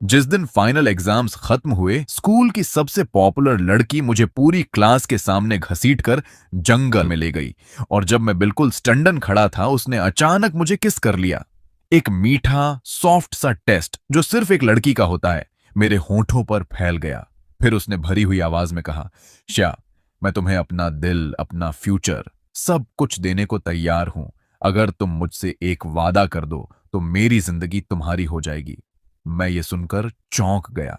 जिस दिन final exams खत्म हुए, स्कूल की सबसे पॉपुलर लड़की मुझे पूरी क्लास के सामने घसीटकर जंगल में ले गई और जब मैं बिल्कुल स्टंडन खड़ा था, उसने अचानक मुझे किस कर लिया। एक मीठा, सॉफ्ट सा टेस्ट जो सिर्फ एक लड़की का होता है, मेरे होठों पर फैल गया। फिर उसने भरी हुई आवाज में कहा, श्या, मैं तुम्हें अपना दिल, अपना फ्यूचर, सब कुछ देने को तैयार हूं। अगर तुम मुझसे एक वादा कर दो तो मेरी जिंदगी तुम्हारी हो जाएगी। मैं ये सुनकर चौंक गया।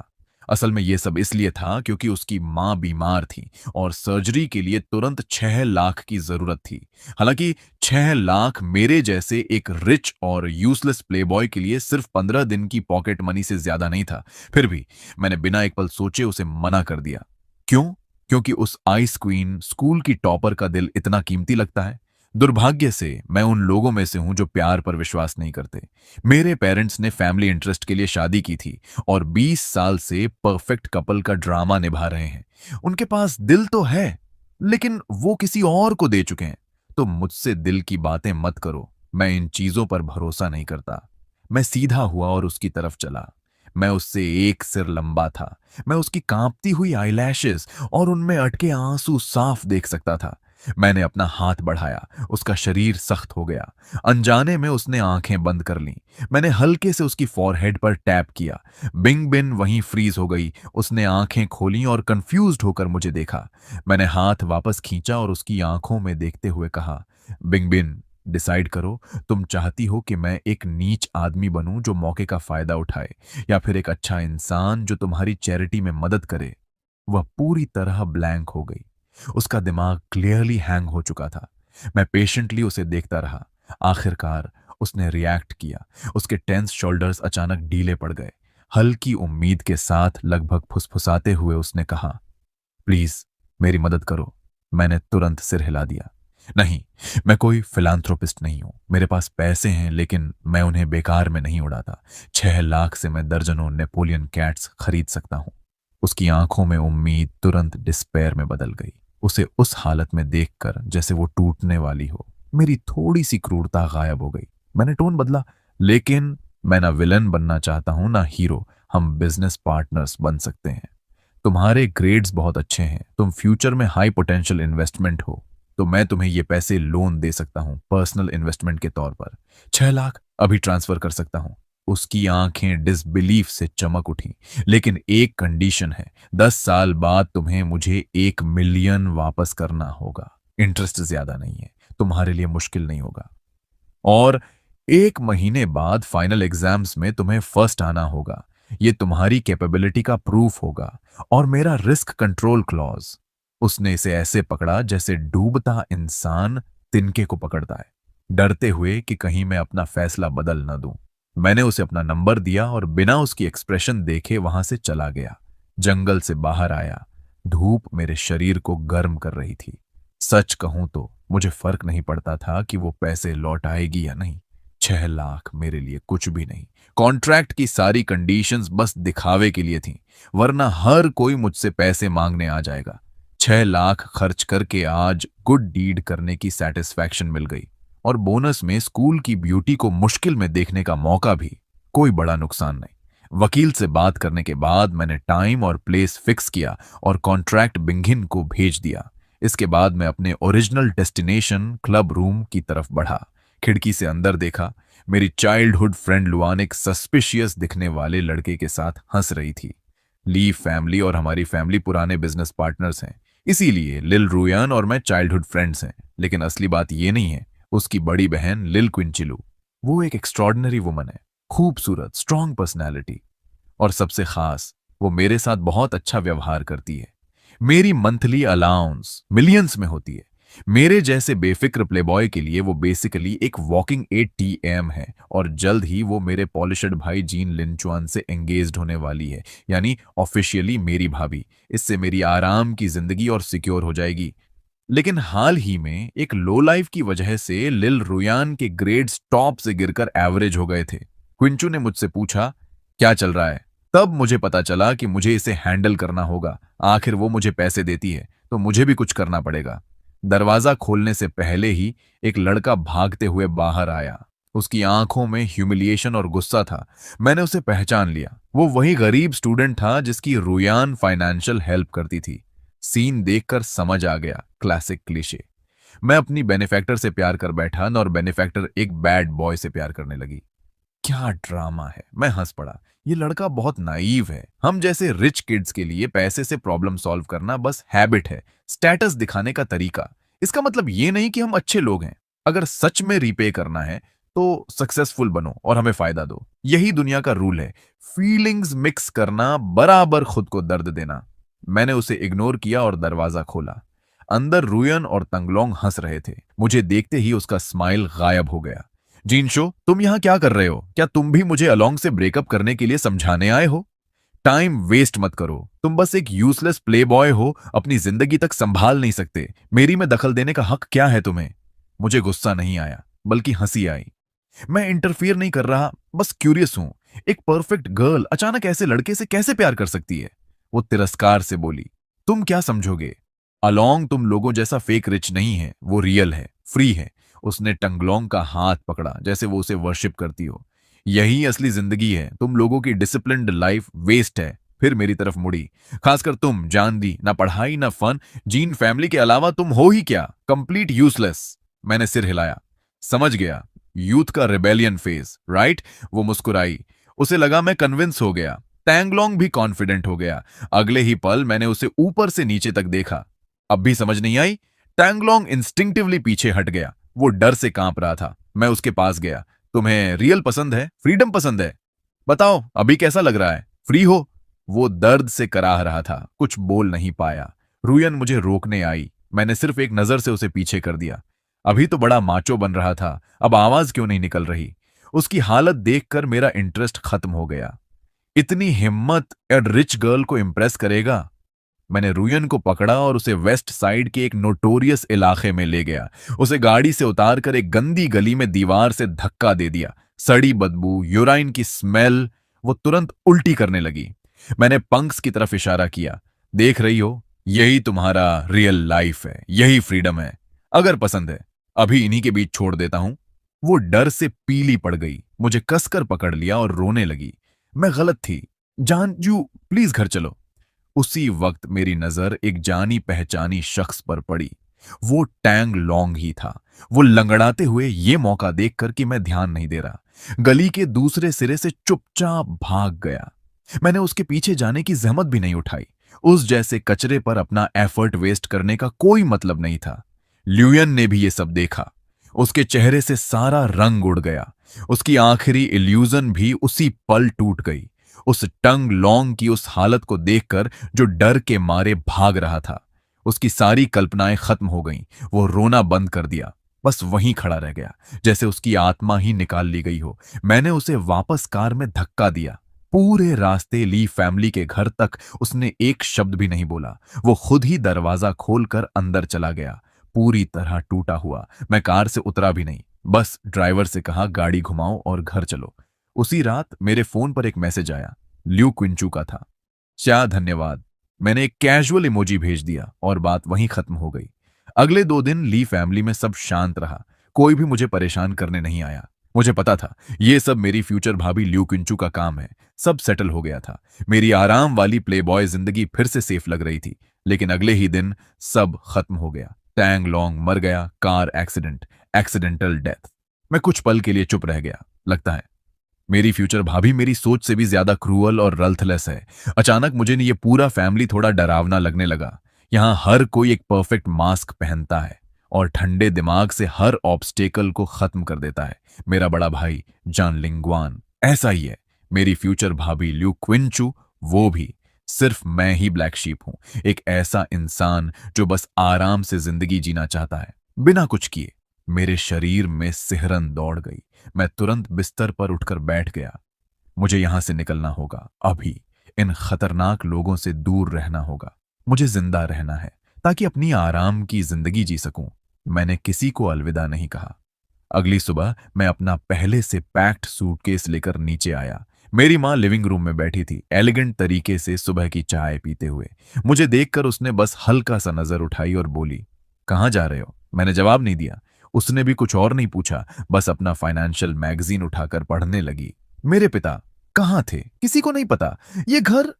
असल में ये सब इसलिए था क्योंकि उसकी मां बीमार थी और सर्जरी के लिए तुरंत 6 लाख की जरूरत थी। हालांकि 6 लाख मेरे जैसे एक रिच और यूजलेस प्लेबॉय के लिए सिर्फ 15 दिन की पॉकेट मनी से ज्यादा नहीं था। फिर भी मैंने बिना एक पल सोचे उसे मना कर दिया। क्यों? क्योंकि उस आइस क्वीन, स्कूल की टॉपर का दिल इतना कीमती लगता है। दुर्भाग्य से मैं उन लोगों में से हूं जो प्यार पर विश्वास नहीं करते। मेरे पेरेंट्स ने फैमिली इंटरेस्ट के लिए शादी की थी और 20 साल से परफेक्ट कपल का ड्रामा निभा रहे हैं। उनके पास दिल तो है, लेकिन वो किसी और को दे चुके हैं। तो मुझसे दिल की बातें मत करो, मैं इन चीजों पर भरोसा नहीं करता। मैं सीधा हुआ और उसकी तरफ चला। मैं उससे एक सिर लंबा था। मैं उसकी कांपती हुई आईलैशेस और उनमें अटके आंसू साफ देख सकता था। मैंने अपना हाथ बढ़ाया, उसका शरीर सख्त हो गया। अनजाने में उसने आंखें बंद कर लीं। मैंने हल्के से उसकी फॉरहेड पर टैप किया। बिंग बिन वहीं फ्रीज हो गई। उसने आंखें खोलीं और कंफ्यूज्ड होकर मुझे देखा। मैंने हाथ वापस खींचा और उसकी आंखों में देखते हुए कहा, बिंग बिन, डिसाइड करो, तुम चाहती हो कि मैं एक नीच आदमी बनूं जो मौके का फायदा उठाए, या फिर एक अच्छा इंसान जो तुम्हारी चैरिटी में मदद करे। वह पूरी तरह ब्लैंक हो गई। उसका दिमाग क्लियरली हैंग हो चुका था। मैं पेशेंटली उसे देखता रहा। आखिरकार उसने रिएक्ट किया। उसके टेंस शोल्डर्स अचानक ढीले पड़ गए। हल्की उम्मीद के साथ, लगभग फुसफुसाते हुए उसने कहा, प्लीज मेरी मदद करो। मैंने तुरंत सिर हिला दिया। नहीं, मैं कोई फिलांथ्रोपिस्ट नहीं हूं। मेरे पास पैसे हैं, लेकिन मैं उन्हें बेकार में नहीं उड़ाता। 6 लाख से मैं दर्जनों नेपोलियन कैट्स खरीद सकता हूं। उसकी आंखों में उम्मीद तुरंत डिस्पेयर में बदल गई। उसे उस हालत में देखकर जैसे वो टूटने वाली हो, मेरी थोड़ी सी क्रूरता गायब हो गई। मैंने टोन बदला, लेकिन मैं ना विलन बनना चाहता हूं ना हीरो। हम बिजनेस पार्टनर्स बन सकते हैं। तुम्हारे ग्रेड्स बहुत अच्छे हैं, तुम फ्यूचर में हाई पोटेंशियल इन्वेस्टमेंट हो, तो मैं तुम्हें ये पैसे लोन दे सकता हूं, पर्सनल इन्वेस्टमेंट के तौर पर। 6 लाख अभी ट्रांसफर कर सकता हूं। उसकी आंखें डिसबिलीफ से चमक उठी। लेकिन एक कंडीशन है, 10 साल बाद तुम्हें मुझे 1 मिलियन वापस करना होगा। इंटरेस्ट ज्यादा नहीं है, तुम्हारे लिए मुश्किल नहीं होगा। और 1 महीने बाद फाइनल एग्जाम्स में तुम्हें फर्स्ट आना होगा। ये तुम्हारी कैपेबिलिटी का प्रूफ होगा। और मेरा रिस्क कंट्रोल क्लॉज। उसने इसे ऐसे पकड़ा जैसे डूबता इंसान तिनके को पकड़ता है, डरते हुए कि कहीं मैं अपना फैसला बदल न दूं। मैंने उसे अपना नंबर दिया और बिना उसकी एक्सप्रेशन देखे वहां से चला गया। जंगल से बाहर आया। धूप मेरे शरीर को गर्म कर रही थी। सच कहूं तो मुझे फर्क नहीं पड़ता था कि वो पैसे लौट आएगी या नहीं। 6 लाख मेरे लिए कुछ भी नहीं। कॉन्ट्रैक्ट की सारी कंडीशंस बस दिखावे के लिए थीं, वरना हर कोई मुझसे पैसे मांगने आ जाएगा। 6 लाख खर्च करके आज गुड डीड करने की सेटिस्फैक्शन मिल गई, और बोनस में स्कूल की ब्यूटी को मुश्किल में देखने का मौका भी। कोई बड़ा नुकसान नहीं। वकील से बात करने के बाद मैंने टाइम और प्लेस फिक्स किया और कॉन्ट्रैक्ट बिंघिन को भेज दिया। इसके बाद मैं अपने ओरिजिनल डेस्टिनेशन क्लब रूम की तरफ बढ़ा। खिड़की से अंदर देखा। मेरी चाइल्डहुड फ्रेंड लुआन एक सस्पिशियस दिखने वाले लड़के के साथ हंस रही थी। ली फैमिली और हमारी फैमिली पुराने बिजनेस पार्टनर्स हैं, इसीलिए लिल रुयान और मैं चाइल्डहुड फ्रेंड्स हैं। लेकिन असली बात ये नहीं है। उसकी बड़ी बहन लिल क्विंचिलू, वो एक एक्स्ट्रॉर्डिनरी वुमन है। खूबसूरत, स्ट्रांग पर्सनैलिटी, और सबसे खास, वो मेरे साथ बहुत अच्छा व्यवहार करती है। मेरी मंथली अलाउंस मिलियंस में होती है। मेरे जैसे बेफिक्र प्लेबॉय के लिए वो बेसिकली एक वॉकिंग एटीएम है, और जल्द ही वो मेरे पॉलिशड भाई जीन लिंचुआन से एंगेज्ड होने वाली है, यानी ऑफिशियली मेरी भाभी। इससे मेरी आराम की जिंदगी और सिक्योर हो जाएगी। लेकिन हाल ही में एक लो लाइफ की वजह से लिल रुयान के ग्रेड्स टॉप से गिरकर एवरेज हो गए थे। क्विंचू ने मुझसे पूछा, क्या चल रहा है? तब मुझे पता चला कि मुझे इसे हैंडल करना होगा। आखिर वो मुझे पैसे देती है, तो मुझे भी कुछ करना पड़ेगा। दरवाजा खोलने से पहले ही एक लड़का भागते हुए बाहर आया। उसकी आंखों में ह्यूमिलिएशन और गुस्सा था। मैंने उसे पहचान लिया। वो वही गरीब स्टूडेंट था जिसकी रुयान फाइनेंशियल हेल्प करती थी। सीन देखकर समझ आ गया, क्लासिक क्लीशे। मैं अपनी बेनिफैक्टर से प्यार कर बैठा और बेनिफैक्टर एक बैड बॉय से प्यार करने लगी। क्या ड्रामा है। मैं हंस पड़ा। ये लड़का बहुत नाइव है। हम जैसे रिच किड्स के लिए पैसे से प्रॉब्लम सॉल्व करना बस हैबिट है, स्टेटस दिखाने का तरीका। इसका मतलब ये नहीं कि हम अच्छे लोग हैं। अगर सच में रीपे करना है तो सक्सेसफुल बनो और हमें फायदा दो। यही दुनिया का रूल है। फीलिंग्स मिक्स करना बराबर खुद को दर्द देना। मैंने उसे इग्नोर किया और दरवाजा खोला। अंदर रुयन और तंगलोंग हंस रहे थे। मुझे देखते ही उसका स्माइल गायब हो गया। जिनशो, तुम यहां क्या कर रहे हो? क्या तुम भी मुझे अलोंग से ब्रेकअप करने के लिए समझाने आए हो? टाइम वेस्ट मत करो। तुम बस एक यूजलेस प्ले बॉय हो, अपनी जिंदगी तक संभाल नहीं सकते। मेरी में दखल देने का हक क्या है तुम्हें? मुझे गुस्सा नहीं आया, बल्कि हंसी आई। मैं इंटरफियर नहीं कर रहा, बस क्यूरियस हूं। एक परफेक्ट गर्ल अचानक ऐसे लड़के से कैसे प्यार कर सकती है? वो तिरस्कार से बोली। तुम क्या समझोगे? अलोंग तुम लोगों जैसा फेक रिच नहीं है, वो रियल है, फ्री है। उसने टंगलोंग का हाथ पकड़ा जैसे वो उसे वर्शिप करती हो। यही असली जिंदगी है। तुम लोगों की डिसिप्लिन्ड लाइफ वेस्ट है। फिर मेरी तरफ मुड़ी। खासकर तुम, जान दी, ना पढ़ाई ना फन। जीन फैमिली के अलावा तुम हो ही क्या? Complete useless. मैंने सिर हिलाया। समझ गया, यूथ का रिबेलियन फेज, राइट? वो मुस्कुराई। उसे लगा मैं कन्विंस हो गया। टैंगलोंग भी कॉन्फिडेंट हो गया। अगले ही पल मैंने उसे ऊपर से नीचे तक देखा। अब भी समझ नहीं आई? टैंगलोंग इंस्टिंक्टिवली पीछे हट गया। वो डर से कांप रहा था। मैं उसके पास गया। तुम्हें रियल पसंद है? फ्रीडम पसंद है? बताओ, अभी कैसा लग रहा है? फ्री हो? वो दर्द से कराह रहा था, कुछ बोल नहीं पाया। रुयन मुझे रोकने आई। मैंने सिर्फ एक नजर से उसे पीछे कर दिया। अभी तो बड़ा माचो बन रहा था, अब आवाज क्यों नहीं निकल रही? उसकी हालत देखकर मेरा इंटरेस्ट खत्म हो गया। इतनी हिम्मत एक रिच गर्ल को इम्प्रेस करेगा? मैंने रुयन को पकड़ा और उसे वेस्ट साइड के एक नोटोरियस इलाके में ले गया। उसे गाड़ी से उतारकर एक गंदी गली में दीवार से धक्का दे दिया। सड़ी बदबू, यूराइन की स्मेल। वो तुरंत उल्टी करने लगी। मैंने पंक्स की तरफ इशारा किया। देख रही हो, यही तुम्हारा रियल लाइफ है, यही फ्रीडम है। अगर पसंद है, अभी इन्हीं के बीच छोड़ देता हूं। वो डर से पीली पड़ गई, मुझे कसकर पकड़ लिया और रोने लगी। मैं गलत थी। जानजू, प्लीज घर चलो। उसी वक्त मेरी नजर एक जानी पहचानी शख्स पर पड़ी। वो टैंग लोंग ही था। वो लंगड़ाते हुए ये मौका देखकर कि मैं ध्यान नहीं दे रहा, गली के दूसरे सिरे से चुपचाप भाग गया। मैंने उसके पीछे जाने की जहमत भी नहीं उठाई। उस जैसे कचरे पर अपना एफर्ट वेस्ट करने का कोई मतलब नहीं था। ल्यूयन ने भी ये सब देखा। उसके चेहरे से सारा रंग उड़ गया। उसकी आखिरी इल्यूजन भी उसी पल टूट गई। उस टंग लोंग की उस हालत को देखकर, जो डर के मारे भाग रहा था, उसकी सारी कल्पनाएं खत्म हो गईं। वो रोना बंद कर दिया, बस वहीं खड़ा रह गया, जैसे उसकी आत्मा ही निकाल ली गई हो। मैंने उसे वापस कार में धक्का दिया। पूरे रास्ते ली फैमिली के घर तक उसने एक शब्द भी नहीं बोला। वो खुद ही दरवाजा खोलकर अंदर चला गया, पूरी तरह टूटा हुआ। मैं कार से उतरा भी नहीं, बस ड्राइवर से कहा गाड़ी घुमाओ और घर चलो। उसी रात मेरे फोन पर एक मैसेज आया, ल्यू क्विंचू का था। क्या धन्यवाद। मैंने एक कैजुअल इमोजी भेज दिया और बात वहीं खत्म हो गई। अगले 2 दिन ली फैमिली में सब शांत रहा। कोई भी मुझे परेशान करने नहीं आया। मुझे पता था ये सब मेरी फ्यूचर भाभी ल्यू क्विंचू का काम है। सब सेटल हो गया था। मेरी आराम वाली प्लेबॉय जिंदगी फिर से सेफ लग रही थी। लेकिन अगले ही दिन सब खत्म हो गया। टैंग लोंग मर गया, कार एक्सीडेंट, एक्सीडेंटल डेथ। मैं कुछ पल के लिए चुप रह गया। लगता है मेरी फ्यूचर भाभी मेरी सोच से भी ज्यादा क्रूअल और रल्थलेस है। अचानक मुझे ये पूरा फैमिली थोड़ा डरावना लगने लगा। यहाँ हर कोई एक परफेक्ट मास्क पहनता है और ठंडे दिमाग से हर ऑब्स्टेकल को खत्म कर देता है। मेरा बड़ा भाई जान लिंगवान ऐसा ही है। मेरी फ्यूचर भाभी ल्यू क्विंचू, वो भी। सिर्फ मैं ही ब्लैक शीप हूं, एक ऐसा इंसान जो बस आराम से जिंदगी जीना चाहता है, बिना कुछ किए। मेरे शरीर में सिहरन दौड़ गई। मैं तुरंत बिस्तर पर उठकर बैठ गया। मुझे यहां से निकलना होगा अभी। इन खतरनाक लोगों से दूर रहना होगा। मुझे जिंदा रहना है ताकि अपनी आराम की जिंदगी जी सकूं। मैंने किसी को अलविदा नहीं कहा। अगली सुबह मैं अपना पहले से पैक्ड सूटकेस लेकर नीचे आया। मेरी माँ लिविंग रूम में बैठी थी, एलिगेंट तरीके से सुबह की चाय पीते हुए। मुझे देखकर उसने बस हल्का सा नजर उठाई और बोली, कहाँ जा रहे हो? मैंने जवाब नहीं दिया। उसने भी कुछ और नहीं पूछा, बस अपना फाइनेंशियल मैगजीन उठाकर पढ़ने लगी। मेरे पिता कहाँ थे किसी को नहीं पता। ये घर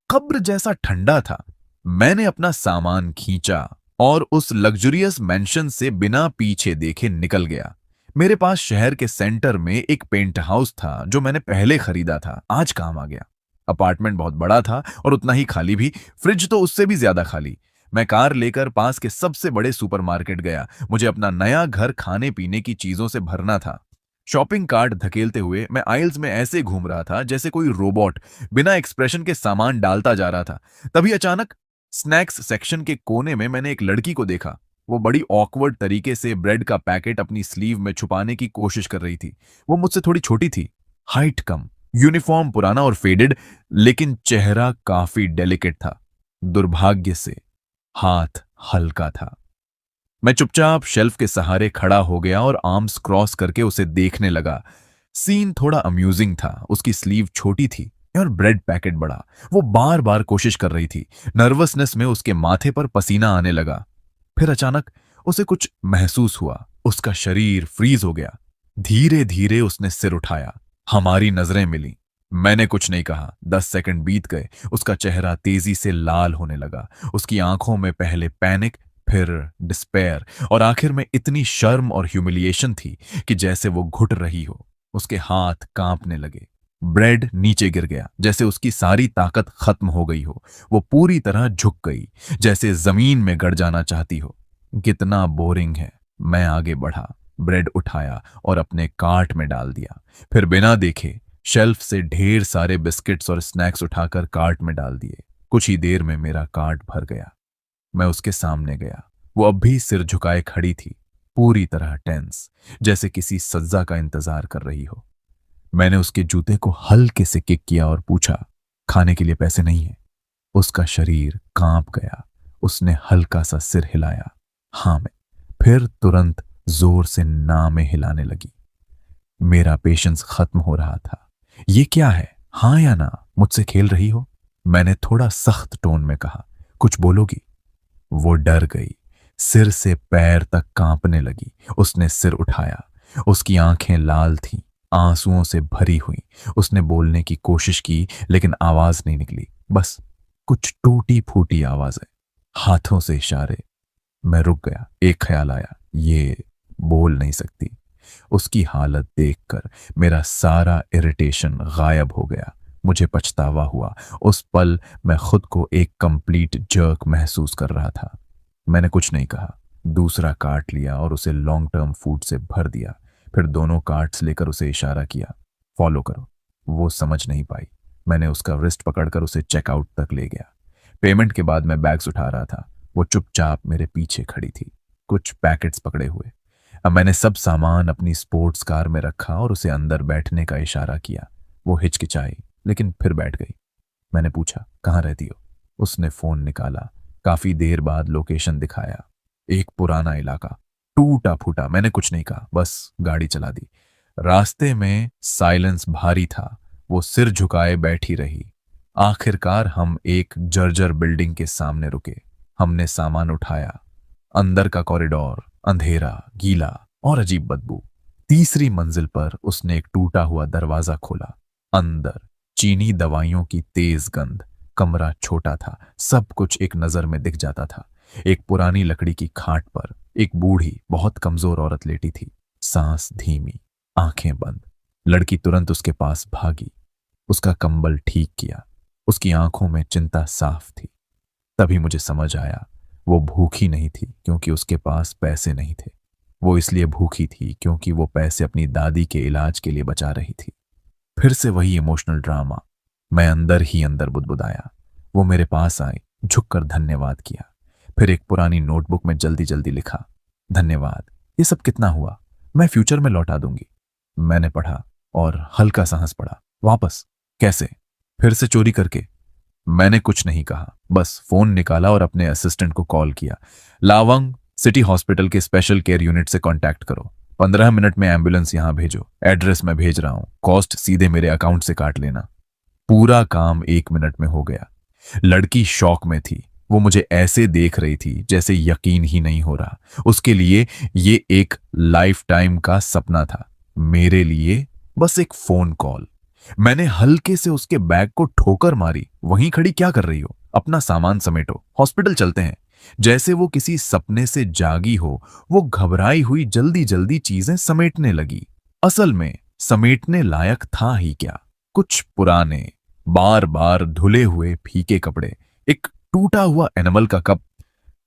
कब्र जैसा ठंडा था। मैंने अपना सामान खींचा और उस लग्जरियस मेंशन से बिना पीछे देखे निकल गया। मेरे पास शहर के सेंटर में एक पेंट हाउस था जो मैंने पहले खरीदा था, आज काम आ गया। अपार्टमेंट बहुत बड़ा था और उतना ही खाली भी, फ्रिज तो उससे भी ज्यादा खाली। मैं कार लेकर पास के सबसे बड़े सुपरमार्केट गया। मुझे अपना नया घर खाने पीने की चीजों से भरना था। शॉपिंग कार्ट धकेलते हुए मैं आइल्स में ऐसे घूम रहा था जैसे कोई रोबोट बिना एक्सप्रेशन के सामान डालता जा रहा था। तभी अचानक स्नैक्स सेक्शन के कोने में मैंने एक लड़की को देखा। वो बड़ी ऑकवर्ड तरीके से ब्रेड का पैकेट अपनी स्लीव में छुपाने की कोशिश कर रही थी। वो मुझसे थोड़ी छोटी थी, हाइट कम, यूनिफॉर्म पुराना और फेडेड, लेकिन चेहरा काफी डेलिकेट था। दुर्भाग्य से हाथ हल्का था। मैं चुपचाप शेल्फ के सहारे खड़ा हो गया और आर्म्स क्रॉस करके उसे देखने लगा। सीन थोड़ा अम्यूजिंग था। उसकी स्लीव छोटी थी और ब्रेड पैकेट बड़ा। वो बार बार कोशिश कर रही थी। नर्वसनेस में उसके माथे पर पसीना आने लगा। फिर अचानक उसे कुछ महसूस हुआ। उसका शरीर फ्रीज हो गया। धीरे धीरे उसने सिर उठाया। हमारी नजरें मिली। मैंने कुछ नहीं कहा। 10 सेकंड बीत गए। उसका चेहरा तेजी से लाल होने लगा। उसकी आंखों में पहले पैनिक, फिर डिस्पेयर और आखिर में इतनी शर्म और ह्यूमिलिएशन थी कि जैसे वो घुट रही हो। उसके हाथ कांपने लगे। ब्रेड नीचे गिर गया, जैसे उसकी सारी ताकत खत्म हो गई हो। वो पूरी तरह झुक गई, जैसे जमीन में गड़ जाना चाहती हो। कितना बोरिंग है। मैं आगे बढ़ा, ब्रेड उठाया और अपने कार्ट में डाल दिया। फिर बिना देखे शेल्फ से ढेर सारे बिस्किट्स और स्नैक्स उठाकर कार्ट में डाल दिए। कुछ ही देर में मेरा कार्ट भर गया। मैं उसके सामने गया। वो अब भी सिर झुकाए खड़ी थी, पूरी तरह टेंस, जैसे किसी सज्जा का इंतजार कर रही हो। मैंने उसके जूते को हल्के से किक किया और पूछा, खाने के लिए पैसे नहीं है? उसका शरीर कांप गया। उसने हल्का सा सिर हिलाया, हाँ में। फिर तुरंत जोर से ना में हिलाने लगी। मेरा पेशेंस खत्म हो रहा था। ये क्या है, हाँ या ना? मुझसे खेल रही हो? मैंने थोड़ा सख्त टोन में कहा। कुछ बोलोगी? वो डर गई। सिर से पैर तक कांपने लगी। उसने सिर उठाया। उसकी आंखें लाल थीं, आंसुओं से भरी हुई। उसने बोलने की कोशिश की, लेकिन आवाज नहीं निकली। बस कुछ टूटी फूटी आवाजें, हाथों से इशारे। मैं रुक गया। एक ख्याल आया, ये बोल नहीं सकती। उसकी हालत देखकर मेरा सारा इरिटेशन गायब हो गया। मुझे पछतावा हुआ। उस पल मैं खुद को एक कंप्लीट जर्क महसूस कर रहा था। मैंने कुछ नहीं कहा। दूसरा कार्ट लिया और उसे लॉन्ग टर्म फूड से भर दिया। फिर दोनों कार्ट्स लेकर उसे इशारा किया, फॉलो करो। वो समझ नहीं पाई। मैंने उसका रिस्ट पकड़कर उसे चेकआउट तक ले गया। पेमेंट के बाद मैं बैग्स उठा रहा था। वो चुपचाप मेरे पीछे खड़ी थी, कुछ पैकेट्स पकड़े हुए। अब मैंने सब सामान अपनी स्पोर्ट्स कार में रखा और उसे अंदर बैठने का इशारा किया। वो हिचकिचाई, लेकिन फिर बैठ गई। मैंने पूछा, कहाँ रहती हो? उसने फोन निकाला। काफी देर बाद लोकेशन दिखाया। एक पुराना इलाका, टूटा फूटा। मैंने कुछ नहीं कहा, बस गाड़ी चला दी। रास्ते में साइलेंस भारी था। वो सिर झुकाए बैठी रही। आखिरकार हम एक जर्जर बिल्डिंग के सामने रुके। हमने सामान उठाया। अंदर का कॉरिडोर अंधेरा, गीला और अजीब बदबू। तीसरी मंजिल पर उसने एक टूटा हुआ दरवाजा खोला। अंदर चीनी दवाइयों की तेज गंध। कमरा छोटा था, सब कुछ एक नजर में दिख जाता था। एक पुरानी लकड़ी की खाट पर एक बूढ़ी बहुत कमजोर औरत लेटी थी, सांस धीमी, आंखें बंद। लड़की तुरंत उसके पास भागी, उसका कंबल ठीक किया। उसकी आंखों में चिंता साफ थी। तभी मुझे समझ आया, वो भूखी नहीं थी क्योंकि उसके पास पैसे नहीं थे। वो इसलिए भूखी थी क्योंकि वो पैसे अपनी दादी के इलाज के लिए बचा रही थी। फिर से वही इमोशनल ड्रामा। मैं अंदर ही अंदर बुदबुदाया। वो मेरे पास आई, झुककर धन्यवाद किया। फिर एक पुरानी नोटबुक में जल्दी जल्दी लिखा, धन्यवाद, ये सब कितना हुआ? मैं फ्यूचर में लौटा दूंगी। मैंने पढ़ा और हल्का सा हंस पड़ा। वापस? कैसे? फिर से चोरी करके? मैंने कुछ नहीं कहा, बस फोन निकाला और अपने असिस्टेंट को कॉल किया। लावंग सिटी हॉस्पिटल के स्पेशल केयर यूनिट से कांटेक्ट करो। 15 मिनट में एम्बुलेंस यहां भेजो। एड्रेस मैं भेज रहा हूं। कॉस्ट सीधे मेरे अकाउंट से काट लेना। पूरा काम 1 मिनट में हो गया। लड़की शॉक में थी। वो मुझे ऐसे देख रही थी जैसे यकीन ही नहीं हो रहा। उसके लिए ये एक लाइफ टाइम का सपना था, मेरे लिए बस एक फोन कॉल। मैंने हल्के से उसके बैग को ठोकर मारी। वहीं खड़ी क्या कर रही हो? अपना सामान समेटो, हॉस्पिटल चलते हैं। जैसे वो किसी सपने से जागी हो, वो घबराई हुई जल्दी जल्दी चीजें समेटने लगी। असल में समेटने लायक था ही क्या? कुछ पुराने, बार बार धुले हुए फीके कपड़े, एक टूटा हुआ एनिमल का कप।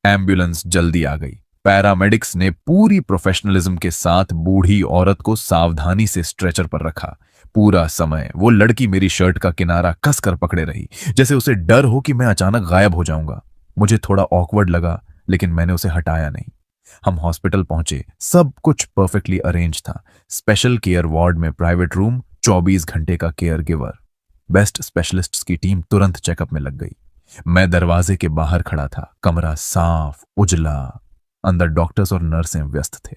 एम्बुलेंस जल्दी आ गई। पैरामेडिक्स ने पूरी प्रोफेशनलिज्म के साथ बूढ़ी औरत को सावधानी से स्ट्रेचर पर रखा। पूरा समय वो लड़की मेरी शर्ट का किनारा कसकर पकड़े रही, जैसे उसे डर हो कि मैं अचानक गायब हो जाऊंगा। मुझे थोड़ा ऑकवर्ड लगा, लेकिन मैंने उसे हटाया नहीं। हम हॉस्पिटल पहुंचे। सब कुछ परफेक्टली अरेंज था। स्पेशल केयर वार्ड में प्राइवेट रूम, 24 घंटे का केयर गिवर, बेस्ट स्पेशलिस्ट्स की टीम तुरंत चेकअप में लग गई। मैं दरवाजे के बाहर खड़ा था। कमरा साफ, उजला। अंदर डॉक्टर्स और नर्सें व्यस्त थे,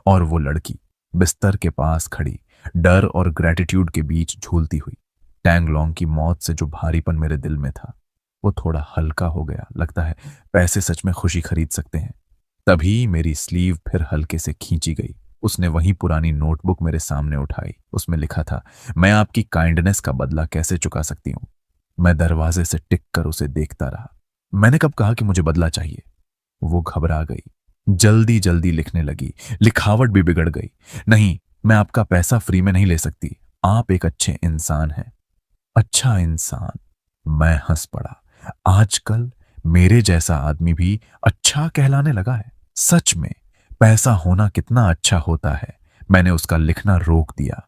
और वो लड़की बिस्तर के पास खड़ी, डर और ग्रेटिट्यूड के बीच झूलती हुई। टैंगलोंग की मौत से जो भारीपन मेरे दिल में था, वो थोड़ा हल्का हो गया। लगता है पैसे सच में खुशी खरीद सकते हैं। तभी मेरी स्लीव फिर हल्के से खींची गई। उसने वही पुरानी नोटबुक मेरे सामने उठाई। उसमें लिखा था, मैं आपकी काइंडनेस का बदला कैसे चुका सकती हूँ। मैं दरवाजे से टिक कर उसे देखता रहा। मैंने कब कहा कि मुझे बदला चाहिए? वो घबरा गई, जल्दी जल्दी लिखने लगी। लिखावट भी बिगड़ गई। नहीं, मैं आपका पैसा फ्री में नहीं ले सकती। आप एक अच्छे इंसान हैं। अच्छा इंसान? मैं हंस पड़ा। आजकल मेरे जैसा आदमी भी अच्छा कहलाने लगा है। सच में पैसा होना कितना अच्छा होता है। मैंने उसका लिखना रोक दिया।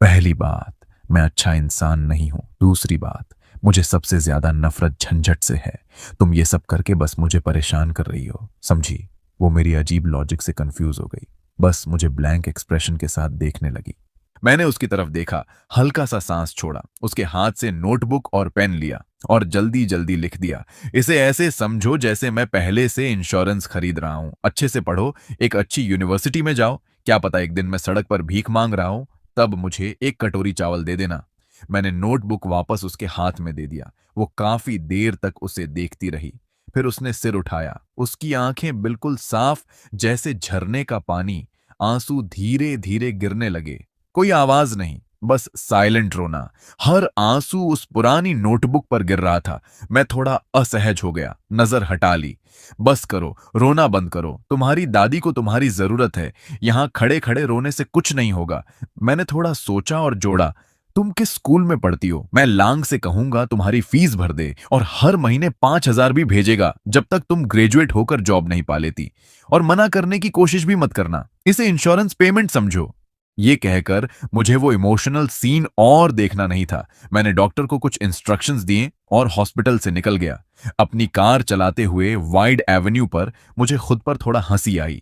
पहली बात, मैं अच्छा इंसान नहीं हूं। दूसरी बात, मुझे सबसे ज्यादा नफरत झंझट से है। तुम ये सब करके बस मुझे परेशान कर रही हो, समझी? वो मेरी अजीब लॉजिक से कंफ्यूज हो गई। बस मुझे ब्लैंक एक्सप्रेशन के साथ देखने लगी। मैंने उसकी तरफ देखा, हल्का सा सांस छोड़ा, उसके हाथ से नोटबुक और पेन लिया और जल्दी जल्दी लिख दिया। इसे ऐसे समझो जैसे मैं पहले से इंश्योरेंस खरीद रहा हूं। अच्छे से पढ़ो, एक अच्छी यूनिवर्सिटी में जाओ। क्या पता एक दिन मैं सड़क पर भीख मांग रहा हूं, तब मुझे एक कटोरी चावल दे देना। मैंने नोटबुक वापस उसके हाथ में दे दिया। वो काफी देर तक उसे देखती रही। फिर उसने सिर उठाया। उसकी आंखें बिल्कुल साफ, जैसे झरने का पानी। आंसू धीरे धीरे गिरने लगे। कोई आवाज नहीं, बस साइलेंट रोना। हर आंसू उस पुरानी नोटबुक पर गिर रहा था। मैं थोड़ा असहज हो गया, नजर हटा ली। बस करो, रोना बंद करो। तुम्हारी दादी को तुम्हारी जरूरत है। यहां खड़े खड़े रोने से कुछ नहीं होगा। मैंने थोड़ा सोचा और जोड़ा, तुम किस स्कूल में पढ़ती हो? मैं लांग से कहूंगा तुम्हारी फीस भर दे, और हर महीने 5,000 भी भेजेगा, जब तक तुम ग्रेजुएट होकर जॉब नहीं पा लेती। और मना करने की कोशिश भी मत करना। इसे इंश्योरेंस पेमेंट समझो। ये कहकर मुझे वो इमोशनल सीन और देखना नहीं था। मैंने डॉक्टर को कुछ इंस्ट्रक्शंस दिए और हॉस्पिटल से निकल गया। अपनी कार चलाते हुए वाइड एवेन्यू पर मुझे खुद पर थोड़ा हंसी आई।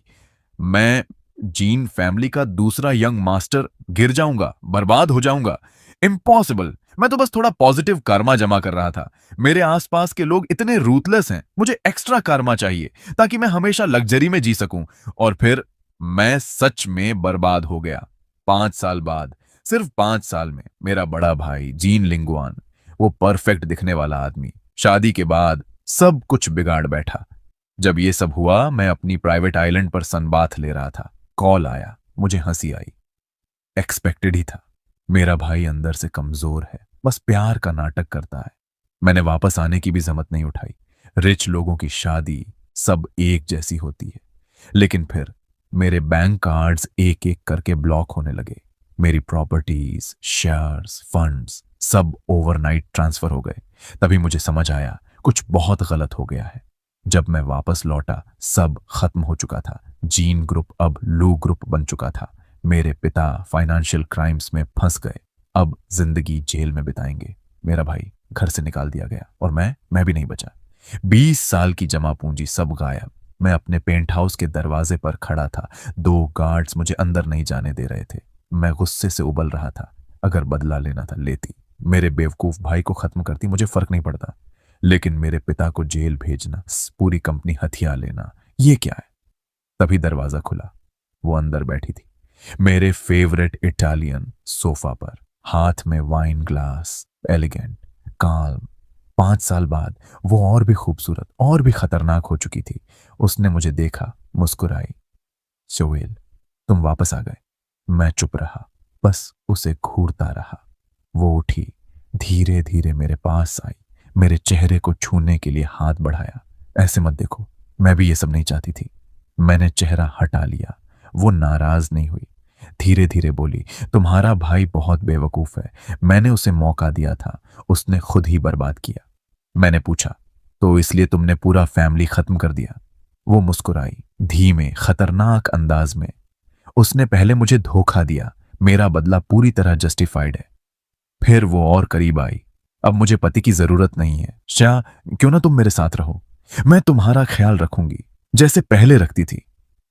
मैं जीन फैमिली का दूसरा यंग मास्टर, गिर जाऊंगा, बर्बाद हो जाऊंगा। इम्पॉसिबल। मैं तो बस थोड़ा पॉजिटिव कर्मा जमा कर रहा था। मेरे आसपास के लोग इतने रूथलेस हैं। मुझे एक्स्ट्रा कर्मा चाहिए ताकि मैं हमेशा लग्जरी में जी सकूं। और फिर मैं सच में बर्बाद हो गया। 5 साल बाद, सिर्फ 5 साल में, मेरा बड़ा भाई जीन लिंगुआन, वो परफेक्ट दिखने वाला आदमी, शादी के बाद सब कुछ बिगाड़ बैठा। जब ये सब हुआ, मैं अपनी प्राइवेट आइलैंड पर सनबाथ ले रहा था। कॉल आया। मुझे हंसी आई। एक्सपेक्टेड ही था। मेरा भाई अंदर से कमजोर है, बस प्यार का नाटक करता है। मैंने वापस आने की भी जहमत नहीं उठाई। रिच लोगों की शादी सब एक जैसी होती है। लेकिन फिर मेरे बैंक कार्ड्स एक एक करके ब्लॉक होने लगे। मेरी प्रॉपर्टीज, शेयर्स, फंड्स सब ओवरनाइट ट्रांसफर हो गए। तभी मुझे समझ आया कुछ बहुत गलत हो गया है। जब मैं वापस लौटा, सब खत्म हो चुका था। जीन ग्रुप अब लू ग्रुप बन चुका था। मेरे पिता फाइनेंशियल क्राइम्स में फंस गए। अब जिंदगी जेल में बिताएंगे। मेरा भाई घर से निकाल दिया गया, और मैं भी नहीं बचा। 20 साल की जमा पूंजी सब गायब। मैं अपने पेंट हाउस के दरवाजे पर खड़ा था। 2 गार्ड्स मुझे अंदर नहीं जाने दे रहे थे। मैं गुस्से से उबल रहा था। अगर बदला लेना था लेती, मेरे बेवकूफ भाई को खत्म करती, मुझे फर्क नहीं पड़ता। लेकिन मेरे पिता को जेल भेजना, पूरी कंपनी हथिया लेना, ये क्या है? तभी दरवाजा खुला। वो अंदर बैठी थी, मेरे फेवरेट इटालियन सोफा पर, हाथ में वाइन ग्लास, एलिगेंट, काम, 5 साल बाद वो और भी खूबसूरत और भी खतरनाक हो चुकी थी। उसने मुझे देखा, मुस्कुराई। सोहेल, तुम वापस आ गए। मैं चुप रहा, बस उसे घूरता रहा। वो उठी, धीरे धीरे मेरे पास आई, मेरे चेहरे को छूने के लिए हाथ बढ़ाया। ऐसे मत देखो, मैं भी ये सब नहीं चाहती थी। मैंने चेहरा हटा लिया। वो नाराज नहीं हुई, धीरे धीरे बोली, तुम्हारा भाई बहुत बेवकूफ है। मैंने उसे मौका दिया था, उसने खुद ही बर्बाद किया। मैंने पूछा, तो इसलिए तुमने पूरा फैमिली खत्म कर दिया? वो मुस्कुराई, धीमे खतरनाक अंदाज में। उसने पहले मुझे धोखा दिया, मेरा बदला पूरी तरह जस्टिफाइड है। फिर वो और करीब आई। अब मुझे पति की जरूरत नहीं है, शाह, क्यों ना तुम मेरे साथ रहो। मैं तुम्हारा ख्याल रखूंगी, जैसे पहले रखती थी।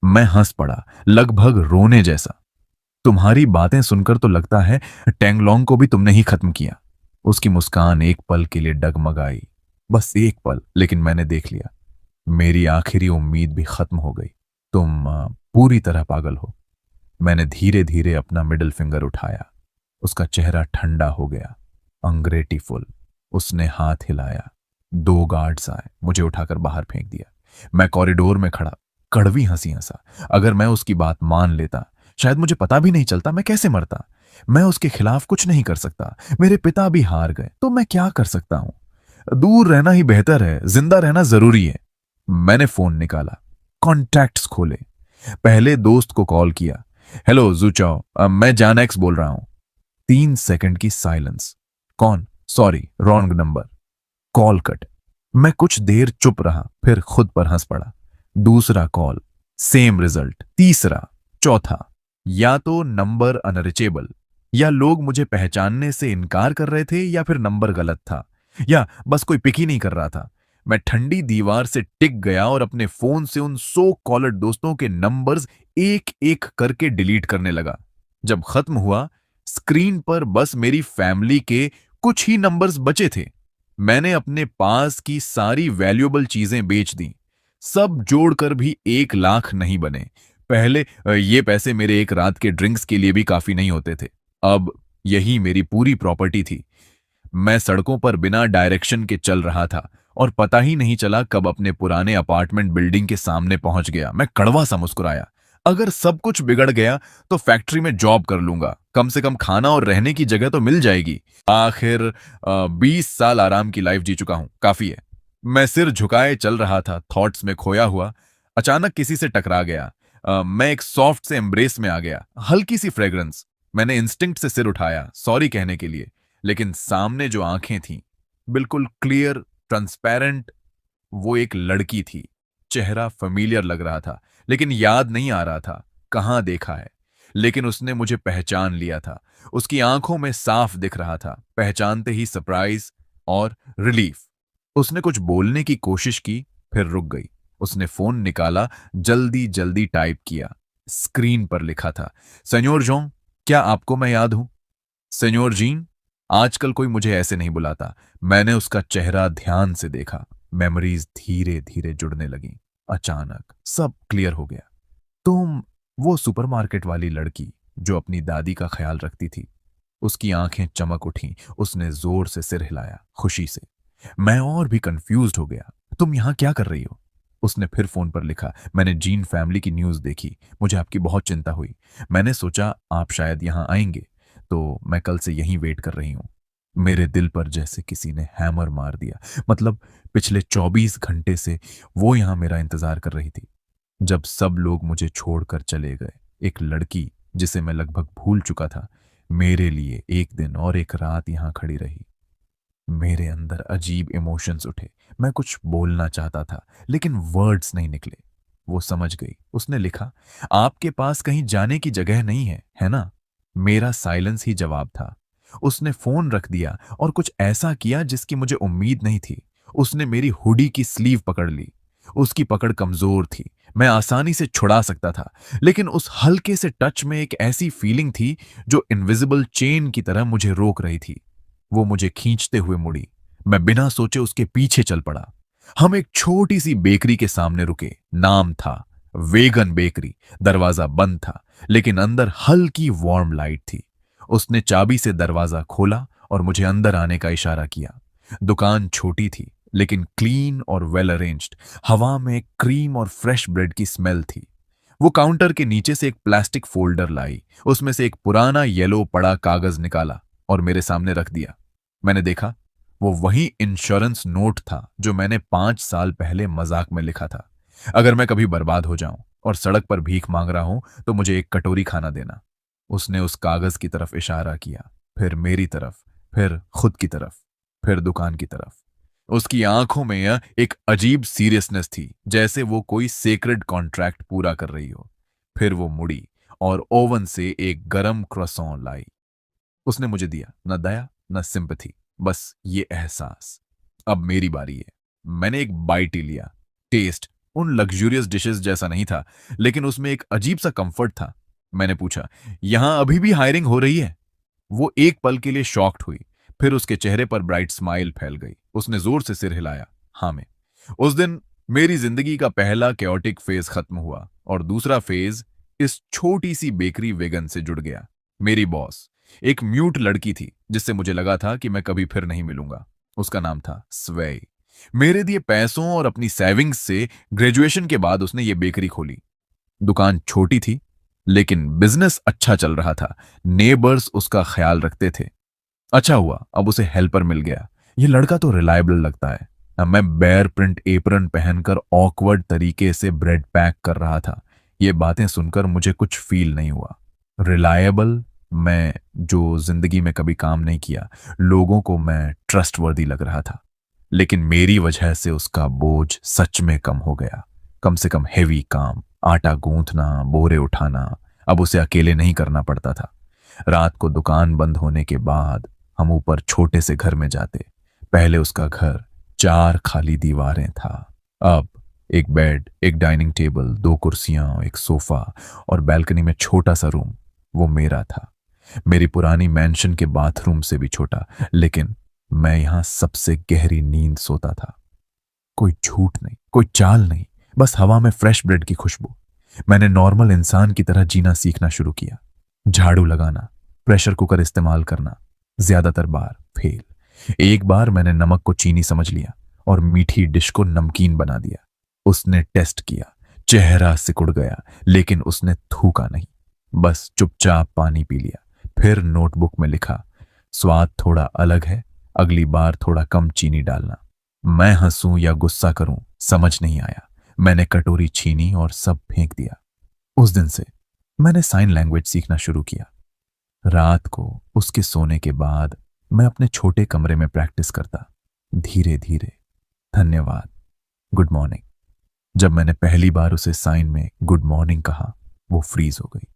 मैं हंस पड़ा, लगभग रोने जैसा। तुम्हारी बातें सुनकर तो लगता है टेंगलोंग को भी तुमने ही खत्म किया। उसकी मुस्कान एक पल के लिए डगमगाई, बस एक पल, लेकिन मैंने देख लिया। मेरी आखिरी उम्मीद भी खत्म हो गई। तुम पूरी तरह पागल हो। मैंने धीरे धीरे अपना मिडिल फिंगर उठाया। उसका चेहरा ठंडा हो गया, अंग्रेटी फुल। उसने हाथ हिलाया। 2 गार्ड्स आए, मुझे उठाकर बाहर फेंक दिया। मैं कॉरिडोर में खड़ा कड़वी हंसी हंसा। अगर मैं उसकी बात मान लेता, शायद मुझे पता भी नहीं चलता मैं कैसे मरता। मैं उसके खिलाफ कुछ नहीं कर सकता। मेरे पिता भी हार गए, तो मैं क्या कर सकता हूं? दूर रहना ही बेहतर है, जिंदा रहना जरूरी है। मैंने फोन निकाला, कॉन्टैक्ट्स खोले। पहले दोस्त को कॉल किया। हेलो जूचाओ, मैं जान एक्स बोल रहा हूं। 3 सेकंड की साइलेंस। कौन? Sorry, wrong number. Call cut. मैं कुछ देर चुप रहा, फिर खुद पर हंस पड़ा। दूसरा कॉल, सेम रिजल्ट। तीसरा, चौथा। या तो नंबर अनरिचेबल, या लोग मुझे पहचानने से इनकार कर रहे थे, या फिर नंबर गलत था, या बस कोई पिक ही नहीं कर रहा था। मैं ठंडी दीवार से टिक गया और अपने फोन से उन 100 कॉलर दोस्तों के नंबर्स एक एक करके डिलीट करने लगा। जब खत्म हुआ, स्क्रीन पर बस मेरी फैमिली के कुछ ही नंबर्स बचे थे। मैंने अपने पास की सारी वैल्यूएबल चीजें बेच दी। सब जोड़कर भी 1 लाख नहीं बने। पहले ये पैसे मेरे एक रात के ड्रिंक्स के लिए भी काफी नहीं होते थे। अब यही मेरी पूरी प्रॉपर्टी थी। मैं सड़कों पर बिना डायरेक्शन के चल रहा था और पता ही नहीं चला कब अपने पुराने अपार्टमेंट बिल्डिंग के सामने पहुंच गया। मैं कड़वा सा मुस्कुराया। अगर सब कुछ बिगड़ गया तो फैक्ट्री में जॉब कर लूंगा, कम से कम खाना और रहने की जगह तो मिल जाएगी। आखिर 20 साल आराम की लाइफ जी चुका हूं, काफी है। मैं सिर झुकाए चल रहा था, थॉट्स में खोया हुआ। अचानक किसी से टकरा गया। मैं एक सॉफ्ट से एम्ब्रेस में आ गया, हल्की सी फ्रेग्रेंस। मैंने इंस्टिंक्ट से सिर उठाया सॉरी कहने के लिए, लेकिन सामने जो आंखें थीं, बिल्कुल क्लियर, ट्रांसपेरेंट, वो एक लड़की थी। चेहरा फेमिलियर लग रहा था, लेकिन याद नहीं आ रहा था कहां देखा है। लेकिन उसने मुझे पहचान लिया था। उसकी आंखों में साफ दिख रहा था, पहचानते ही सरप्राइज और रिलीफ। उसने कुछ बोलने की कोशिश की, फिर रुक गई। उसने फोन निकाला, जल्दी जल्दी टाइप किया। स्क्रीन पर लिखा था, सेन्योर जोंग, क्या आपको मैं याद हूं? सेन्योर जीन, आजकल कोई मुझे ऐसे नहीं बुलाता। मैंने उसका चेहरा ध्यान से देखा। मेमोरीज धीरे धीरे जुड़ने लगी। अचानक सब क्लियर हो गया। तुम, वो सुपरमार्केट वाली लड़की जो अपनी दादी का ख्याल रखती थी। उसकी आंखें चमक उठीं। उसने जोर से सिर हिलाया, खुशी से। मैं और भी कंफ्यूज्ड हो गया। तुम यहां क्या कर रही हो? उसने फिर फोन पर लिखा, मैंने जीन फैमिली की न्यूज देखी, मुझे आपकी बहुत चिंता हुई। मैंने सोचा आप शायद यहां आएंगे, तो मैं कल से यहीं वेट कर रही हूं। मेरे दिल पर जैसे किसी ने हैमर मार दिया। मतलब पिछले 24 घंटे से वो यहां मेरा इंतजार कर रही थी। जब सब लोग मुझे छोड़कर चले गए, एक लड़की जिसे मैं लगभग भूल चुका था, मेरे लिए एक दिन और एक रात यहां खड़ी रही। मेरे अंदर अजीब इमोशंस उठे। मैं कुछ बोलना चाहता था, लेकिन वर्ड्स नहीं निकले। वो समझ गई। उसने लिखा, आपके पास कहीं जाने की जगह नहीं है ना? मेरा साइलेंस ही जवाब था। उसने फोन रख दिया और कुछ ऐसा किया जिसकी मुझे उम्मीद नहीं थी। उसने मेरी हुडी की स्लीव पकड़ ली। उसकी पकड़ कमजोर थी, मैं आसानी से छुड़ा सकता था, लेकिन उस हल्के से टच में एक ऐसी फीलिंग थी जो इनविजिबल चेन की तरह मुझे रोक रही थी। वो मुझे खींचते हुए मुड़ी। मैं बिना सोचे उसके पीछे चल पड़ा। हम एक छोटी सी बेकरी के सामने रुके। नाम था वेगन बेकरी। दरवाजा बंद था, लेकिन अंदर हल्की वार्म लाइट थी। उसने चाबी से दरवाजा खोला और मुझे अंदर आने का इशारा किया। दुकान छोटी थी लेकिन क्लीन और वेल अरेंज्ड। हवा में क्रीम और फ्रेश ब्रेड की स्मेल थी। वो काउंटर के नीचे से एक प्लास्टिक फोल्डर लाई, उसमें से एक पुराना येलो पड़ा कागज निकाला और मेरे सामने रख दिया। मैंने देखा, वो वही इंश्योरेंस नोट था जो मैंने 5 साल पहले मजाक में लिखा था। अगर मैं कभी बर्बाद हो जाऊं और सड़क पर भीख मांग रहा हूं तो मुझे एक कटोरी खाना देना। उसने उस कागज की तरफ इशारा किया, फिर मेरी तरफ, फिर खुद की तरफ, फिर दुकान की तरफ। उसकी आंखों में यह एक अजीब सीरियसनेस थी, जैसे वो कोई सेक्रेड कॉन्ट्रैक्ट पूरा कर रही हो। फिर वो मुड़ी और ओवन से एक गरम क्रॉसॉन लाई। उसने मुझे दिया, न दया न सिंपैथी, बस ये एहसास, अब मेरी बारी है। मैंने एक बाइट ही लिया। टेस्ट उन लग्जूरियस डिशेस जैसा नहीं था, लेकिन उसमें एक अजीब सा कंफर्ट था। मैंने पूछा, यहां अभी भी हायरिंग हो रही है? वो एक पल के लिए शॉक्ड हुई, फिर उसके चेहरे पर ब्राइट स्माइल फैल गई। उसने जोर से सिर हिलाया, हाँ में। उस दिन मेरी जिंदगी का पहला कैओटिक फेज खत्म हुआ और दूसरा फेज इस छोटी सी बेकरी वेगन से जुड़ गया। मेरी बॉस एक म्यूट लड़की थी जिससे मुझे लगा था कि मैं कभी फिर नहीं मिलूंगा। उसका नाम था स्वेई। मेरे दिए पैसों और अपनी सेविंग्स से ग्रेजुएशन के बाद उसने ये बेकरी खोली। दुकान छोटी थी लेकिन बिजनेस अच्छा चल रहा था। नेबर्स उसका ख्याल रखते थे। अच्छा हुआ अब उसे हेल्पर मिल गया। ये लड़का तो रिलायबल लगता है। अब मैं बेयर प्रिंट एप्रन पहनकर ऑकवर्ड तरीके से ब्रेड पैक कर रहा था। ये बातें सुनकर मुझे कुछ फील नहीं हुआ। रिलायबल, मैं जो जिंदगी में कभी काम नहीं किया, लोगों को मैं ट्रस्टवर्दी लग रहा था। लेकिन मेरी वजह से उसका बोझ सच में कम हो गया। कम से कम हेवी काम, आटा गूंथना, बोरे उठाना, अब उसे अकेले नहीं करना पड़ता था। रात को दुकान बंद होने के बाद हम ऊपर छोटे से घर में जाते। पहले उसका घर 4 खाली दीवारें था, अब एक बेड, एक डाइनिंग टेबल, 2 कुर्सियां, एक सोफा और बैल्कनी में छोटा सा रूम, वो मेरा था। मेरी पुरानी मैंशन के बाथरूम से भी छोटा, लेकिन मैं यहां सबसे गहरी नींद सोता था। कोई झूठ नहीं, कोई चाल नहीं, बस हवा में फ्रेश ब्रेड की खुशबू। मैंने नॉर्मल इंसान की तरह जीना सीखना शुरू किया। झाड़ू लगाना, प्रेशर कुकर इस्तेमाल करना, ज्यादातर बार फेल। एक बार मैंने नमक को चीनी समझ लिया और मीठी डिश को नमकीन बना दिया। उसने टेस्ट किया, चेहरा सिकुड़ गया, लेकिन उसने थूका नहीं, बस चुपचाप पानी पी लिया। फिर नोटबुक में लिखा, स्वाद थोड़ा अलग है, अगली बार थोड़ा कम चीनी डालना। मैं हंसूं या गुस्सा करूं समझ नहीं आया। मैंने कटोरी छीनी और सब फेंक दिया। उस दिन से मैंने साइन लैंग्वेज सीखना शुरू किया। रात को उसके सोने के बाद मैं अपने छोटे कमरे में प्रैक्टिस करता, धीरे धीरे, धन्यवाद, गुड मॉर्निंग। जब मैंने पहली बार उसे साइन में गुड मॉर्निंग कहा, वो फ्रीज हो गई।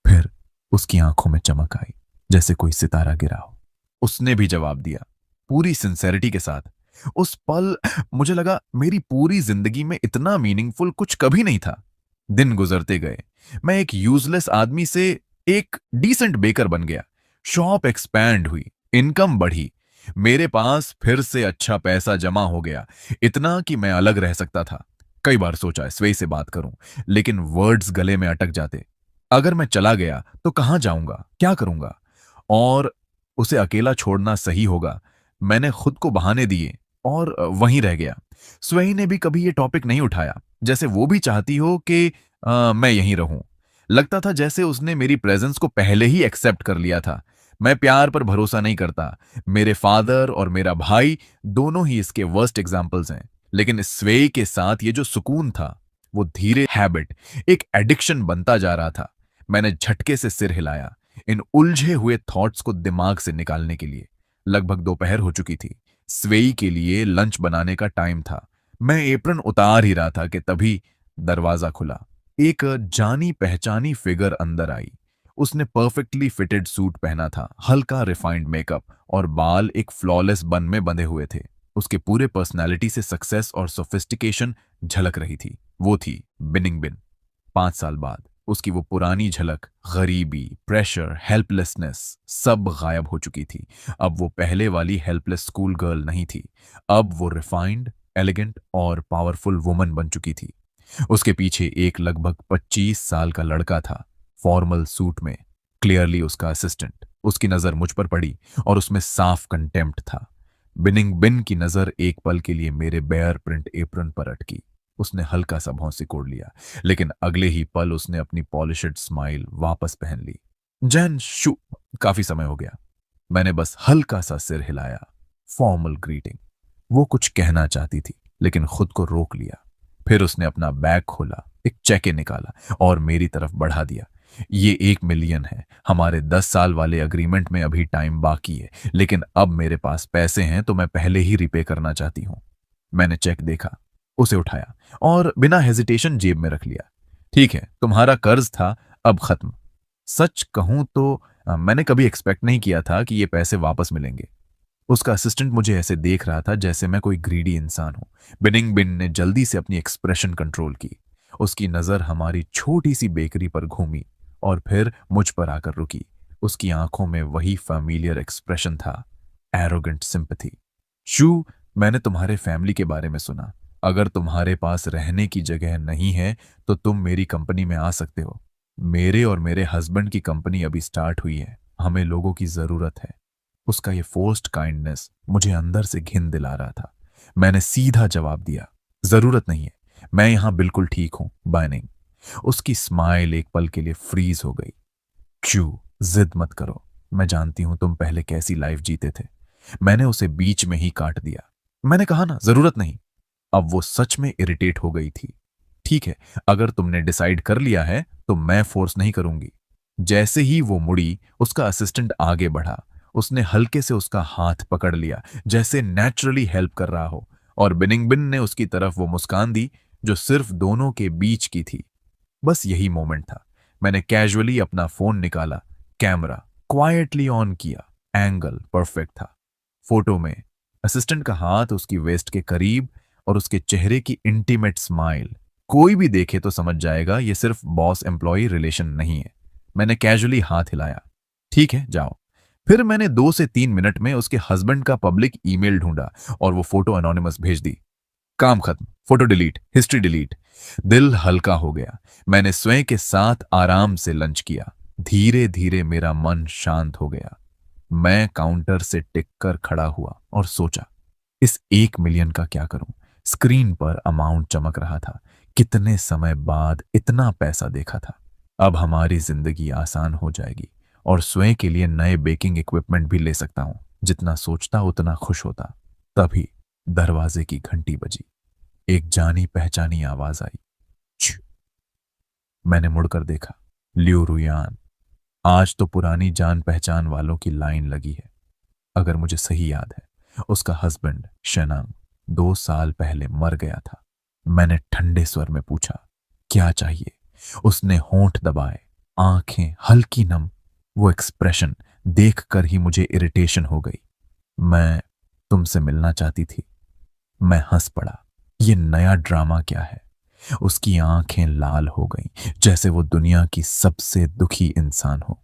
फिर उसकी आंखों में चमक आई, जैसे कोई सितारा गिरा हो। उसने भी जवाब दिया, पूरी सिंसेरिटी के साथ। उस पल मुझे लगा मेरी पूरी जिंदगी में इतना मीनिंगफुल कुछ कभी नहीं था। दिन गुजरते गए, मैं एक यूजलेस आदमी से एक डिसेंट बेकर बन गया। शॉप एक्सपैंड हुई, इनकम बढ़ी, मेरे पास फिर से अच्छा पैसा जमा हो गया, इतना कि मैं अलग रह सकता था। कई बार सोचा स्वे से बात करूं, लेकिन वर्ड्स गले में अटक जाते। अगर मैं चला गया तो कहां जाऊंगा, क्या करूंगा, और उसे अकेला छोड़ना सही होगा। मैंने खुद को बहाने दिए और वहीं रह गया। स्वेई ने भी कभी ये टॉपिक नहीं उठाया, जैसे वो भी चाहती हो कि मैं यहीं रहूं। लगता था जैसे उसने मेरी प्रेजेंस को पहले ही एक्सेप्ट कर लिया था। मैं प्यार पर भरोसा नहीं करता। मेरे फादर और मेरा भाई दोनों ही इसके वर्स्ट एग्जाम्पल्स हैं। लेकिन स्वेई के साथ ये जो सुकून था, वो धीरे हैबिट, एक एडिक्शन बनता जा रहा था। मैंने झटके से सिर हिलाया, इन उलझे हुए थॉट्स को दिमाग से निकालने के लिए। लगभग दोपहर हो चुकी थी। स्वेई के लिए लंच बनाने का टाइम था। मैं एप्रन उतार ही रहा था कि तभी दरवाजा खुला। एक जानी पहचानी फिगर अंदर आई। उसने परफेक्टली फिटेड सूट पहना था, हल्का रिफाइंड मेकअप और बाल एक फ्लॉलेस बन में बंधे हुए थे। उसके पूरे पर्सनालिटी से सक्सेस और सोफिस्टिकेशन झलक रही थी। वो थी बिनिंग बिन। 5 साल बाद उसकी वो पुरानी झलक, गरीबी, प्रेशर, हेल्पलेसनेस सब गायब हो चुकी थी। अब वो पहले वाली हेल्पलेस स्कूल गर्ल नहीं थी। अब वो रिफाइंड, एलिगेंट और पावरफुल वुमन बन चुकी थी। उसके पीछे एक लगभग 25 साल का लड़का था, फॉर्मल सूट में, क्लियरली उसका असिस्टेंट। उसकी नजर मुझ पर पड़ी और उसमें साफ कंटेम्प्ट था। बिनिंग बिन की नजर एक पल के लिए मेरे बेयर प्रिंट एप्रन पर अटकी। उसने हल्का सा भौंसी कोड़ लिया, लेकिन अगले ही पल उसने अपनी पॉलिश्ड स्माइल वापस पहन ली। जैन शू, काफी समय हो गया। मैंने बस हल्का सा सिर हिलाया। Formal greeting. वो कुछ कहना चाहती थी, लेकिन खुद को रोक लिया। फिर उसने अपना बैग खोला, एक चेक निकाला और मेरी तरफ बढ़ा दिया। ये 1 मिलियन है। हमारे 10 साल वाले अग्रीमेंट में अभी टाइम बाकी है, लेकिन अब मेरे पास पैसे हैं तो मैं पहले ही रिपे करना चाहती हूं। मैंने चेक देखा, उसे उठाया और बिना हेजिटेशन जेब में रख लिया। ठीक है, तुम्हारा कर्ज था अब खत्म। सच कहूं तो मैंने कभी एक्सपेक्ट नहीं किया था कि ये पैसे वापस मिलेंगे। उसका असिस्टेंट मुझे ऐसे देख रहा था जैसे मैं कोई ग्रीडी इंसान हूं। बिनिंग बिन ने जल्दी से अपनी एक्सप्रेशन कंट्रोल की। उसकी नजर हमारी छोटी सी बेकरी पर घूमी और फिर मुझ पर आकर रुकी। उसकी आंखों में वही फैमिलियर एक्सप्रेशन था, एरोगेंट सिंपैथी। शू, मैंने तुम्हारे फैमिली के बारे में सुना। अगर तुम्हारे पास रहने की जगह नहीं है तो तुम मेरी कंपनी में आ सकते हो। मेरे और मेरे हस्बैंड की कंपनी अभी स्टार्ट हुई है, हमें लोगों की जरूरत है। उसका ये फोर्स्ड काइंडनेस मुझे अंदर से घिन दिला रहा था। मैंने सीधा जवाब दिया, जरूरत नहीं है, मैं यहां बिल्कुल ठीक हूं, बाय नहीं। उसकी स्माइल एक पल के लिए फ्रीज हो गई। क्यों, जिद मत करो, मैं जानती हूं तुम पहले कैसी लाइफ जीते थे। मैंने उसे बीच में ही काट दिया। मैंने कहा ना, जरूरत नहीं। अब वो सच में इरिटेट हो गई थी। ठीक है, अगर तुमने डिसाइड कर लिया है तो मैं फोर्स नहीं करूंगी। जैसे ही वो मुड़ी, उसका असिस्टेंट आगे बढ़ा। उसने हल्के से उसका हाथ पकड़ लिया, जैसे नेचुरली हेल्प कर रहा हो, और बिनिंग बिन ने उसकी तरफ वो मुस्कान दी जो सिर्फ दोनों के बीच की थी। बस यही मोमेंट था। मैंने कैजुअली अपना फोन निकाला, कैमरा क्वाइटली ऑन किया। एंगल परफेक्ट था। फोटो में असिस्टेंट का हाथ उसकी वेस्ट के करीब और उसके चेहरे की इंटीमेट स्माइल। कोई भी देखे तो समझ जाएगा ये सिर्फ बॉस एम्प्लॉय रिलेशन नहीं है। मैंने कैजुअली हाथ हिलाया। ठीक है, जाओ। फिर मैंने 2 से 3 मिनट में उसके हस्बैंड का पब्लिक ईमेल ढूंढा और वो फोटो एनोनिमस भेज दी। काम खत्म, फोटो डिलीट, हिस्ट्री डिलीट। दिल हल्का हो गया। मैंने स्वयं के साथ आराम से लंच किया। धीरे धीरे मेरा मन शांत हो गया। मैं काउंटर से टिक कर खड़ा हुआ और सोचा, इस 1 मिलियन का क्या करूं। स्क्रीन पर अमाउंट चमक रहा था। कितने समय बाद इतना पैसा देखा था। अब हमारी जिंदगी आसान हो जाएगी और स्वयं के लिए नए बेकिंग इक्विपमेंट भी ले सकता हूं। जितना सोचता उतना खुश होता। तभी दरवाजे की घंटी बजी। एक जानी पहचानी आवाज आई। छ। मैंने मुड़कर देखा। लियो रुयान। आज तो पुरानी जान पहचान वालों की लाइन लगी है। अगर मुझे सही याद है, उसका हस्बैंड शेनांग 2 साल पहले मर गया था। मैंने ठंडे स्वर में पूछा, क्या चाहिए? उसने होंठ दबाए, आंखें हल्की नम। वो एक्सप्रेशन देखकर ही मुझे इरिटेशन हो गई। मैं तुमसे मिलना चाहती थी। मैं हंस पड़ा। ये नया ड्रामा क्या है? उसकी आंखें लाल हो गईं, जैसे वो दुनिया की सबसे दुखी इंसान हो।